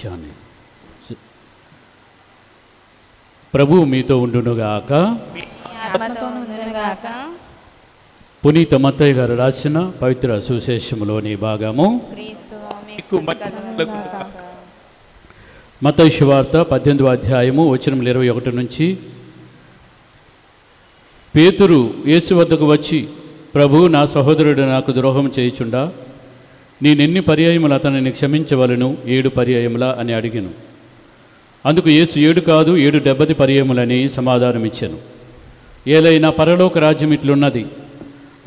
వాక్యాన్ని. ప్రభువు మీతో ఉండునుగాక. పునీత మత్తయి గారు రాసిన పవిత్ర సువిశేషములోని భాగము. మత్తయి సువార్త 18వ అధ్యాయము వచనం 21 నుంచి. పేతురు యేసు వద్దకు వచ్చి, ప్రభు, నా సహోదరుడు నాకు ద్రోహం చేయుచుండా, నేనెన్ని పర్యాయములు అతనిని క్షమించవలను? 7 పర్యాయముల అని అడిగాను. అందుకు యేసు 7 కాదు 70 పర్యాయములని సమాధానమిచ్చాను. ఏలైనా పరలోక రాజ్యం ఇట్లున్నది.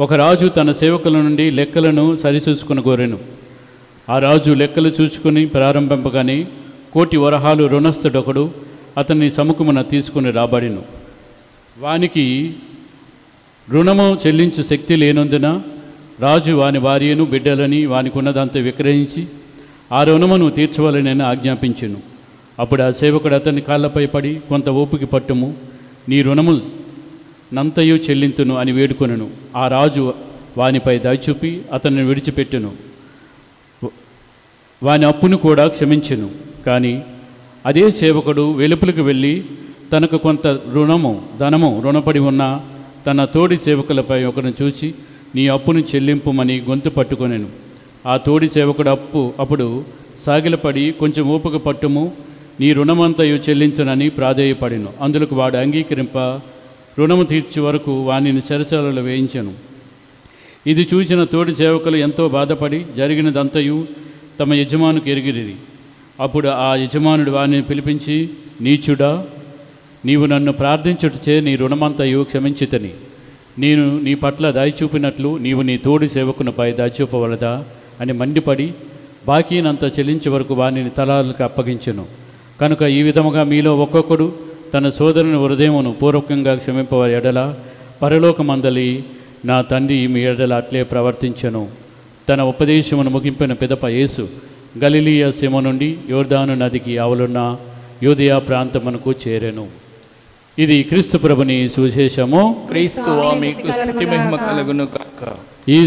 ఒక రాజు తన సేవకుల నుండి లెక్కలను సరిచూసుకుని కోరెను. ఆ రాజు లెక్కలు చూసుకుని ప్రారంభింపగానే 1,000,000 వరహాలు రుణస్థుడొకడు అతన్ని సముఖమున తీసుకుని రాబడిను. వానికి రుణము చెల్లించు శక్తి లేనందున రాజు వాని భార్యను బిడ్డలని వానికున్నదంతా విక్రయించి ఆ రుణమును తీర్చవలనని ఆజ్ఞాపించెను. అప్పుడు ఆ సేవకుడు అతని కాళ్ళపై పడి, కొంత ఓపిక పట్టుము, నీ రుణము నంతయు చెల్లింతును అని వేడుకొనెను. ఆ రాజు వానిపై దయచూపి అతన్ని విడిచిపెట్టెను. వాని అప్పును కూడా క్షమించెను. కానీ అదే సేవకుడు వెలుపలికి వెళ్ళి తనకు కొంత ధనము రుణపడి ఉన్న తన తోడి సేవకులపై ఒకరిని చూసి, నీ అప్పును చెల్లింపుమని గొంతు పట్టుకొనెను. ఆ తోడి సేవకుడు అప్పుడు సాగిలపడి, కొంచెం ఓపిక పట్టుము, నీ రుణమంతయు చెల్లించునని ప్రాధేయపడెను. అందులకు వాడు అంగీకరింప రుణము తీర్చే వరకు వానిని చెరసాలలో వేయించెను. ఇది చూసిన తోడి సేవకులు ఎంతో బాధపడి జరిగినదంతయు తమ యజమానుకు ఎరిగిరి. అప్పుడు ఆ యజమానుడు వానిని పిలిపించి, నీచుడా, నీవు నన్ను ప్రార్థించుటచే నీ రుణమంతయు క్షమించితని. నేను నీ పట్ల దయచూపినట్లు నీవు నీ తోడి సేవకునిపై దయచూపవలదా అని మండిపడి బాకీనంతా చెల్లించే వరకు వానిని తలాలకు అప్పగించెను. కనుక ఈ విధముగా మీలో ఒక్కొక్కడు తన సోదరుని హృదయమును పూర్వకంగా క్షమింపవారి ఎడల పరలోకమందలి నా తండ్రి మీ ఎడల అట్లే ప్రవర్తించెను. తన ఉపదేశమును ముగింపిన పిదప యేసు గలిలియా సీమ నుండి యోర్దాను నదికి ఆవలున్న యూదయ ప్రాంతమునకు చేరెను. ఇది క్రీస్తు ప్రభుని సువిశేషము. క్రీస్తువా మీకు స్తుతి మహిమ కలుగును గాక. ఈ